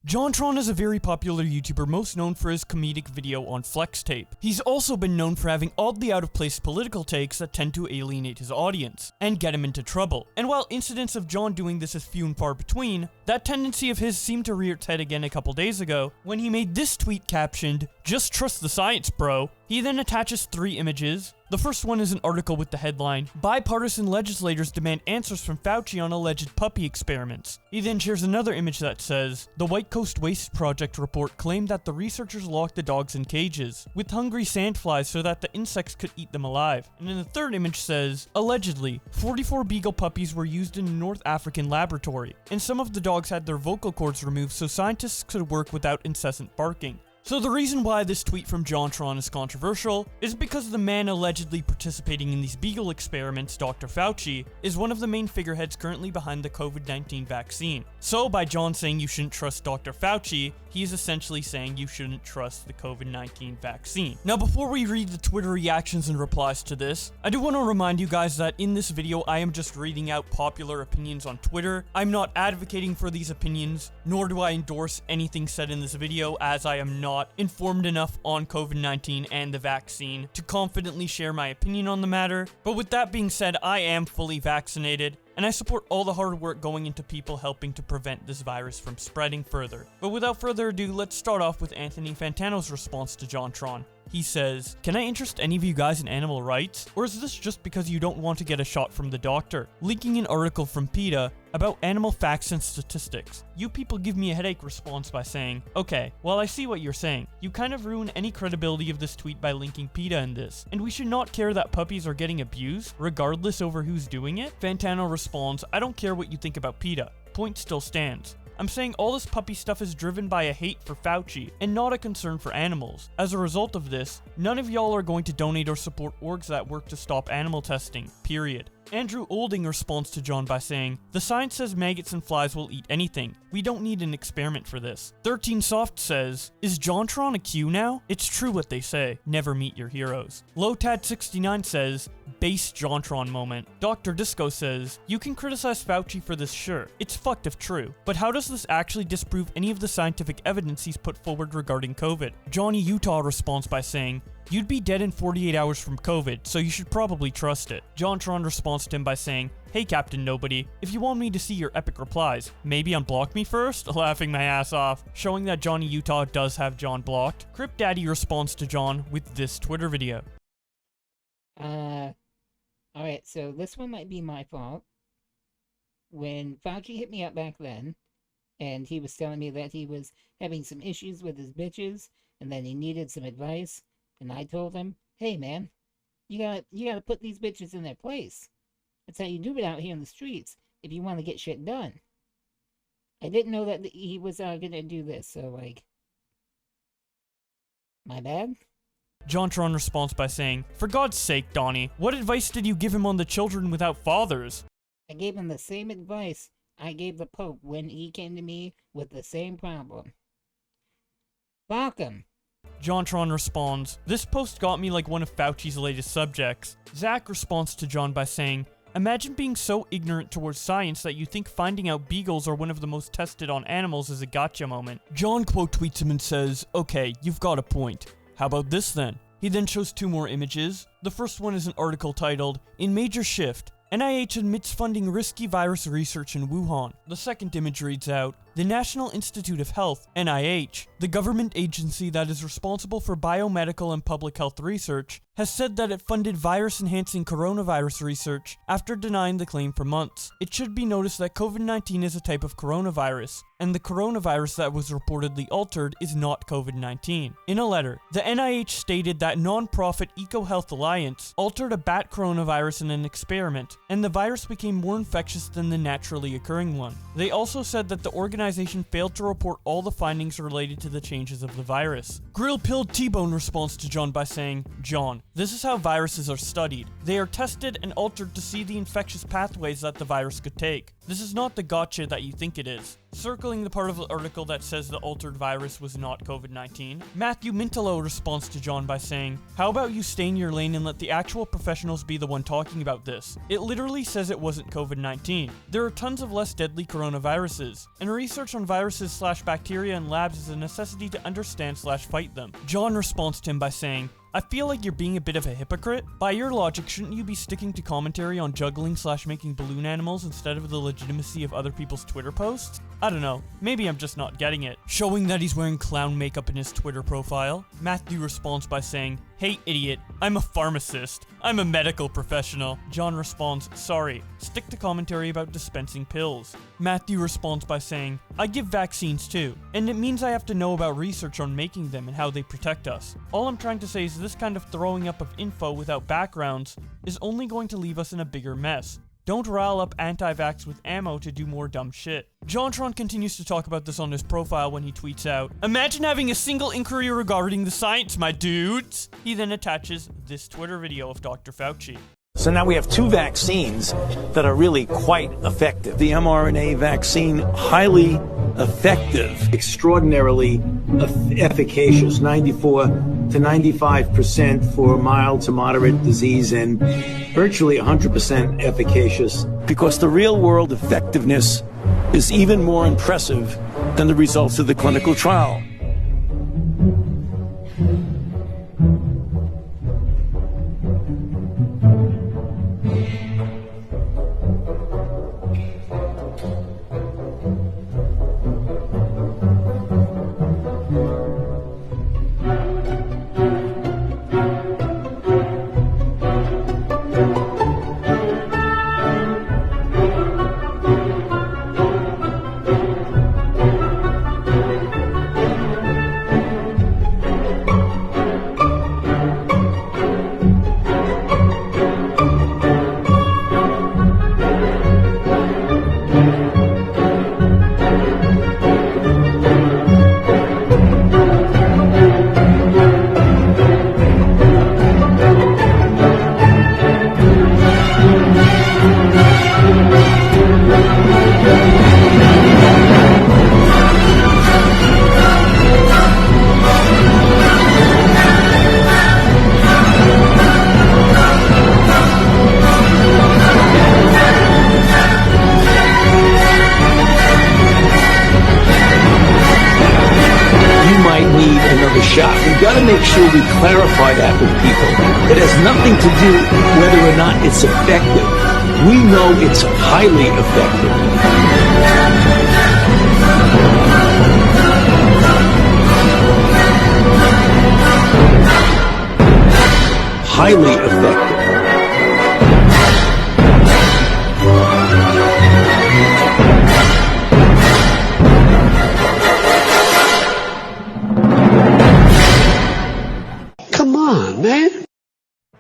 JonTron is a very popular YouTuber most known for his comedic video on Flex Tape. He's also been known for having oddly out-of-place political takes that tend to alienate his audience, and get him into trouble. And while incidents of John doing this is few and far between, that tendency of his seemed to rear its head again a couple days ago, when he made this tweet captioned, "Just trust the science, bro." He then attaches 3 images. The first one is an article with the headline, "Bipartisan legislators demand answers from Fauci on alleged puppy experiments." He then shares another image that says, "The White Coast Waste Project report claimed that the researchers locked the dogs in cages with hungry sandflies so that the insects could eat them alive." And then the third image says, "Allegedly, 44 beagle puppies were used in a North African laboratory, and some of the dogs had their vocal cords removed so scientists could work without incessant barking." So the reason why this tweet from JonTron is controversial is because the man allegedly participating in these beagle experiments, Dr. Fauci, is one of the main figureheads currently behind the COVID-19 vaccine. So by John saying you shouldn't trust Dr. Fauci, he is essentially saying you shouldn't trust the COVID-19 vaccine. Now before we read the Twitter reactions and replies to this, I do want to remind you guys that in this video I am just reading out popular opinions on Twitter. I'm not advocating for these opinions, nor do I endorse anything said in this video, as I am not informed enough on COVID-19 and the vaccine to confidently share my opinion on the matter. But with that being said, I am fully vaccinated, and I support all the hard work going into people helping to prevent this virus from spreading further. But without further ado, let's start off with Anthony Fantano's response to JonTron. He says, "Can I interest any of you guys in animal rights? Or is this just because you don't want to get a shot from the doctor?" Linking an article from PETA about animal facts and statistics. "You people give me a headache" response by saying, "Okay, well I see what you're saying. You kind of ruin any credibility of this tweet by linking PETA in this. And we should not care that puppies are getting abused, regardless over who's doing it?" Fantano responds, "I don't care what you think about PETA. Point still stands. I'm saying all this puppy stuff is driven by a hate for Fauci, and not a concern for animals. As a result of this, none of y'all are going to donate or support orgs that work to stop animal testing, period." Andrew Olding responds to John by saying, "The science says maggots and flies will eat anything. We don't need an experiment for this." 13Soft says, "Is JonTron a Q now? It's true what they say. Never meet your heroes." Lowtad69 says, "Base JonTron moment." Dr. Disco says, "You can criticize Fauci for this, sure. It's fucked if true. But how does this actually disprove any of the scientific evidence he's put forward regarding COVID?" Johnny Utah responds by saying, "You'd be dead in 48 hours from COVID, so you should probably trust it." JonTron responds to him by saying, "Hey Captain Nobody, if you want me to see your epic replies, maybe unblock me first?" Laughing my ass off, showing that Johnny Utah does have John blocked. Crypt Daddy responds to John with this Twitter video. Alright, so this one might be my fault. When Fauci hit me up back then, and he was telling me that he was having some issues with his bitches, and that he needed some advice, and I told him, "Hey man, you gotta put these bitches in their place. That's how you do it out here in the streets, if you want to get shit done." I didn't know that he was gonna do this, so like, my bad. JonTron responds by saying, "For God's sake, Donnie, what advice did you give him on the children without fathers?" I gave him the same advice I gave the Pope when he came to me with the same problem. Fuck him. JonTron responds, "This post got me like one of Fauci's latest subjects." Zach responds to John by saying, "Imagine being so ignorant towards science that you think finding out beagles are one of the most tested on animals is a gotcha moment." John quote tweets him and says, "Okay, you've got a point. How about this then?" He then shows 2 more images. The first one is an article titled, "In Major Shift, NIH admits funding risky virus research in Wuhan." The second image reads out, "The National Institute of Health, NIH, the government agency that is responsible for biomedical and public health research, has said that it funded virus-enhancing coronavirus research after denying the claim for months. It should be noticed that COVID-19 is a type of coronavirus, and the coronavirus that was reportedly altered is not COVID-19. In a letter, the NIH stated that non-profit EcoHealth Alliance altered a bat coronavirus in an experiment, and the virus became more infectious than the naturally occurring one. They also said that the organization failed to report all the findings related to the changes of the virus." Grill-Pilled T-Bone responds to John by saying, "John, this is how viruses are studied. They are tested and altered to see the infectious pathways that the virus could take. This is not the gotcha that you think it is. Circling the part of the article that says the altered virus was not COVID-19, Matthew Mintelo responds to John by saying, "How about you stay in your lane and let the actual professionals be the one talking about this? It literally says it wasn't COVID-19. There are tons of less deadly coronaviruses, and research on viruses/bacteria in labs is a necessity to understand/fight them." John responds to him by saying, "I feel like you're being a bit of a hypocrite. By your logic, shouldn't you be sticking to commentary on juggling/making balloon animals instead of the legitimacy of other people's Twitter posts? I don't know, maybe I'm just not getting it." Showing that he's wearing clown makeup in his Twitter profile, Matthew responds by saying, "Hey idiot, I'm a pharmacist. I'm a medical professional." John responds, "Sorry, stick to commentary about dispensing pills." Matthew responds by saying, "I give vaccines too, and it means I have to know about research on making them and how they protect us. All I'm trying to say is this kind of throwing up of info without backgrounds is only going to leave us in a bigger mess. Don't rile up anti-vax with ammo to do more dumb shit." JonTron continues to talk about this on his profile when he tweets out, "Imagine having a single inquiry regarding the science, my dudes." He then attaches this Twitter video of Dr. Fauci. So now we have two vaccines that are really quite effective. The mRNA vaccine, highly effective, extraordinarily efficacious, 94 to 95% for mild to moderate disease, and virtually 100% efficacious. Because the real world effectiveness is even more impressive than the results of the clinical trial. Shot. We've got to make sure we clarify that with people. It has nothing to do whether or not it's effective. We know it's highly effective. Highly effective.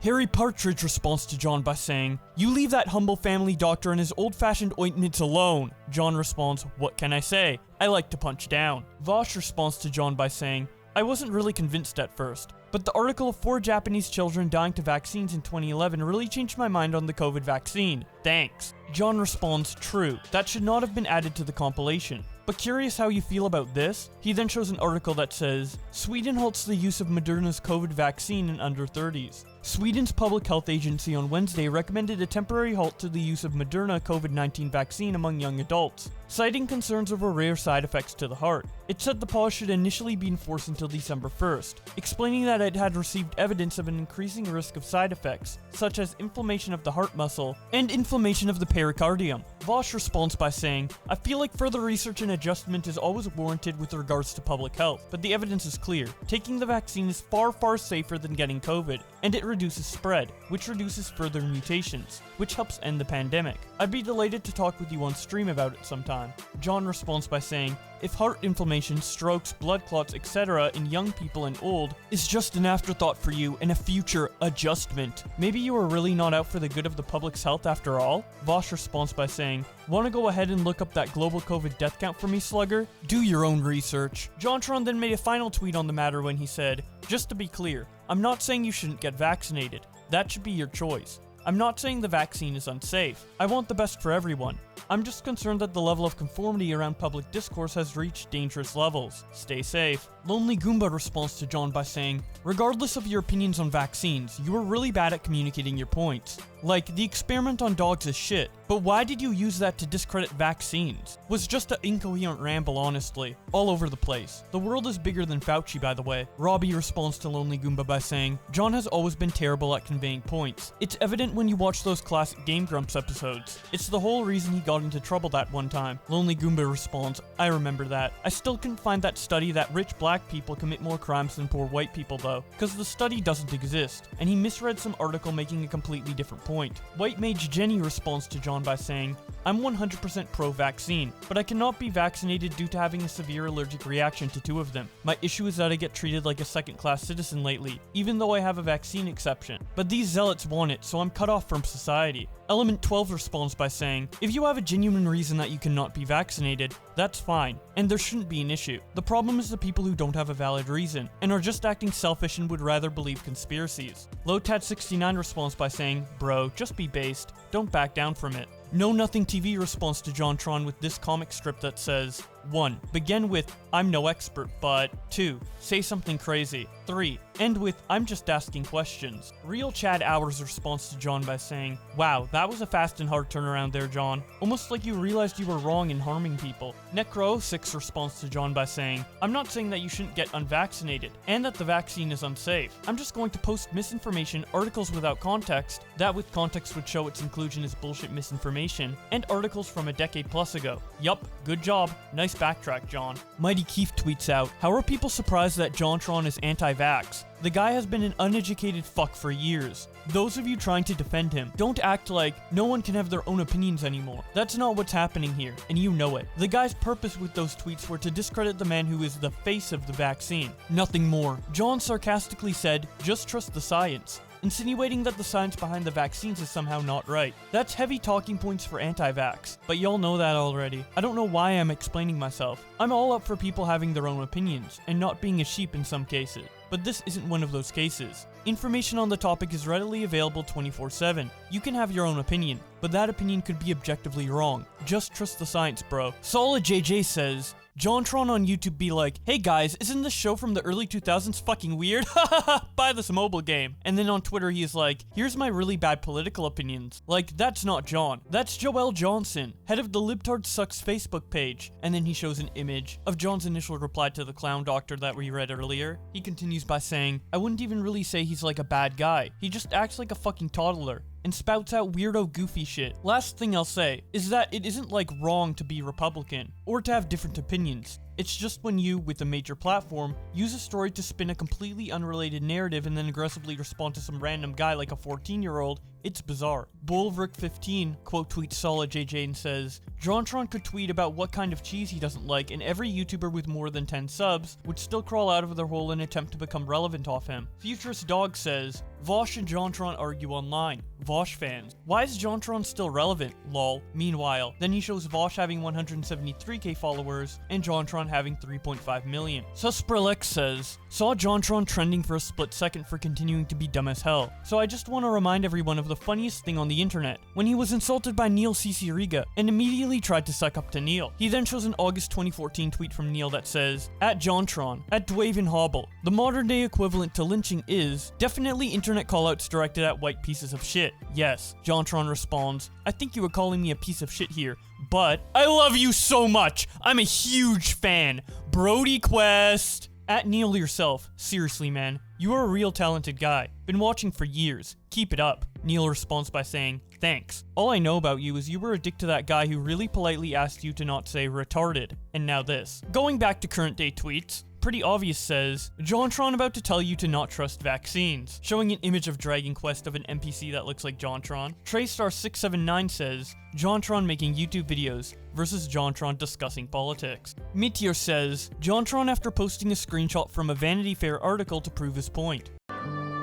Harry Partridge responds to John by saying, "You leave that humble family doctor and his old-fashioned ointments alone." John responds, "What can I say? I like to punch down." Vosh responds to John by saying, "I wasn't really convinced at first, but the article of 4 Japanese children dying to vaccines in 2011 really changed my mind on the COVID vaccine. Thanks." John responds, "True, that should not have been added to the compilation. But curious how you feel about this?" He then shows an article that says, "Sweden halts the use of Moderna's COVID vaccine in under 30s. Sweden's public health agency on Wednesday recommended a temporary halt to the use of Moderna COVID-19 vaccine among young adults, citing concerns over rare side effects to the heart. It said the pause should initially be enforced until December 1st, explaining that it had received evidence of an increasing risk of side effects, such as inflammation of the heart muscle and inflammation of the pericardium." Vosh responds by saying, "I feel like further research and adjustment is always warranted with regards to public health, but the evidence is clear. Taking the vaccine is far, far safer than getting COVID, and it reduces spread, which reduces further mutations, which helps end the pandemic. I'd be delighted to talk with you on stream about it sometime." John responds by saying, "If heart inflammation, strokes, blood clots, etc. in young people and old is just an afterthought for you and a future adjustment, maybe you are really not out for the good of the public's health after all?" Vosh responds by saying, "Want to go ahead and look up that global COVID death count for me, slugger? Do your own research." JonTron then made a final tweet on the matter when he said, "Just to be clear, I'm not saying you shouldn't get vaccinated. That should be your choice. I'm not saying the vaccine is unsafe. I want the best for everyone. I'm just concerned that the level of conformity around public discourse has reached dangerous levels. Stay safe. Lonely Goomba responds to John by saying, regardless of your opinions on vaccines, you were really bad at communicating your points. Like, the experiment on dogs is shit, but why did you use that to discredit vaccines? Was just an incoherent ramble, honestly. All over the place. The world is bigger than Fauci, by the way. Robbie responds to Lonely Goomba by saying, John has always been terrible at conveying points. It's evident when you watch those classic Game Grumps episodes. It's the whole reason he got into trouble that one time. Lonely Goomba responds, I remember that. I still couldn't find that study that rich black people commit more crimes than poor white people though, because the study doesn't exist, and he misread some article making a completely different point. White Mage Jenny responds to John by saying, I'm 100% pro-vaccine, but I cannot be vaccinated due to having a severe allergic reaction to 2 of them. My issue is that I get treated like a second-class citizen lately, even though I have a vaccine exception. But these zealots want it, so I'm cut off from society. Element 12 responds by saying, if you have a genuine reason that you cannot be vaccinated, that's fine, and there shouldn't be an issue. The problem is the people who don't have a valid reason, and are just acting selfish and would rather believe conspiracies. Lowtat69 responds by saying, bro, just be based, don't back down from it. No Nothing TV responds to JonTron with this comic strip that says, 1. Begin with, I'm no expert, but 2. Say something crazy. 3. End with, I'm just asking questions. Real Chad Hours responds to John by saying, wow, that was a fast and hard turnaround there, John. Almost like you realized you were wrong in harming people. Necro06 responds to John by saying, I'm not saying that you shouldn't get unvaccinated, and that the vaccine is unsafe. I'm just going to post misinformation, articles without context, that with context would show its inclusion as bullshit misinformation, and articles from a decade plus ago. Yup, good job. Nice backtrack, John. Mighty Keith tweets out, how are people surprised that JonTron is anti-vax? The guy has been an uneducated fuck for years. Those of you trying to defend him, don't act like no one can have their own opinions anymore. That's not what's happening here, and you know it. The guy's purpose with those tweets were to discredit the man who is the face of the vaccine. Nothing more. John sarcastically said, just trust the science, insinuating that the science behind the vaccines is somehow not right. That's heavy talking points for anti-vax, but y'all know that already. I don't know why I'm explaining myself. I'm all up for people having their own opinions, and not being a sheep in some cases. But this isn't one of those cases. Information on the topic is readily available 24/7. You can have your own opinion, but that opinion could be objectively wrong. Just trust the science, bro. Solid JJ says, JonTron on YouTube be like, hey guys, isn't this show from the early 2000s fucking weird? Hahaha, buy this mobile game. And then on Twitter he is like, here's my really bad political opinions. Like, that's not John. That's Joel Johnson, head of the Libtard Sucks Facebook page. And then he shows an image of John's initial reply to the clown doctor that we read earlier. He continues by saying, I wouldn't even really say he's like a bad guy. He just acts like a fucking toddler and spouts out weirdo goofy shit. Last thing I'll say is that it isn't like wrong to be Republican or to have different opinions. It's just when you, with a major platform, use a story to spin a completely unrelated narrative and then aggressively respond to some random guy like a 14-year-old, it's bizarre. Bulverick15 quote tweets Solid JJ and says, JonTron could tweet about what kind of cheese he doesn't like, and every YouTuber with more than 10 subs would still crawl out of their hole and attempt to become relevant off him. Futurist Dog says, Vosh and JonTron argue online. Vosh fans. Why is JonTron still relevant? Lol. Meanwhile, then he shows Vosh having 173k followers and JonTron having 3.5 million. Susprelex says, saw JonTron trending for a split second for continuing to be dumb as hell. So I just want to remind everyone of the funniest thing on the internet, when he was insulted by Neil Cicierega and immediately tried to suck up to Neil. He then shows an August 2014 tweet from Neil that says, at JonTron, at Dwaven Hobble, the modern day equivalent to lynching is definitely internet callouts directed at white pieces of shit. Yes. JonTron responds, I think you were calling me a piece of shit here, but I love you so much. I'm a huge fan. Brody Quest. At Neil yourself, seriously man, you are a real talented guy. Been watching for years. Keep it up. Neil responds by saying, thanks. All I know about you is you were a dick to that guy who really politely asked you to not say retarded. And now this. Going back to current day tweets, Pretty Obvious says, JonTron about to tell you to not trust vaccines, showing an image of Dragon Quest of an NPC that looks like JonTron. Traystar679 says, JonTron making YouTube videos versus JonTron discussing politics. Meteor says, JonTron after posting a screenshot from a Vanity Fair article to prove his point.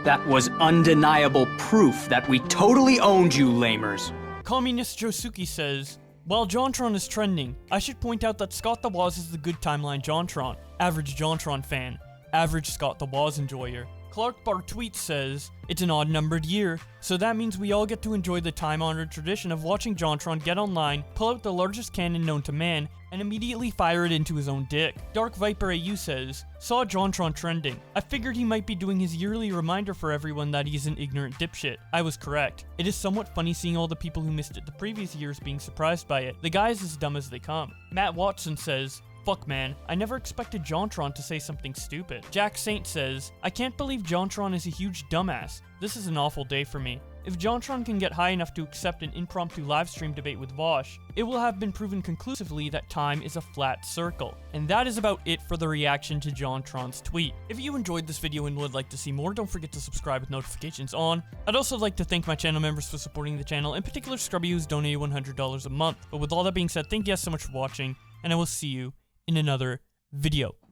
That was undeniable proof that we totally owned you, lamers. Communist Josuke says, while JonTron is trending, I should point out that Scott the Woz is the good timeline JonTron. Average JonTron fan. Average Scott the Woz enjoyer. Clark Bar Tweet says, "It's an odd-numbered year, so that means we all get to enjoy the time-honored tradition of watching JonTron get online, pull out the largest cannon known to man, and immediately fire it into his own dick." Dark Viper AU says, "Saw JonTron trending. I figured he might be doing his yearly reminder for everyone that he's an ignorant dipshit. I was correct. It is somewhat funny seeing all the people who missed it the previous years being surprised by it. The guy is as dumb as they come." Matt Watson says, "Fuck man, I never expected JonTron to say something stupid." Jack Saint says, "I can't believe JonTron is a huge dumbass. This is an awful day for me. If JonTron can get high enough to accept an impromptu livestream debate with Vosh, it will have been proven conclusively that time is a flat circle." And that is about it for the reaction to JonTron's tweet. If you enjoyed this video and would like to see more, don't forget to subscribe with notifications on. I'd also like to thank my channel members for supporting the channel, in particular Scrubby, who's donated $100 a month. But with all that being said, thank you guys so much for watching, and I will see you in another video.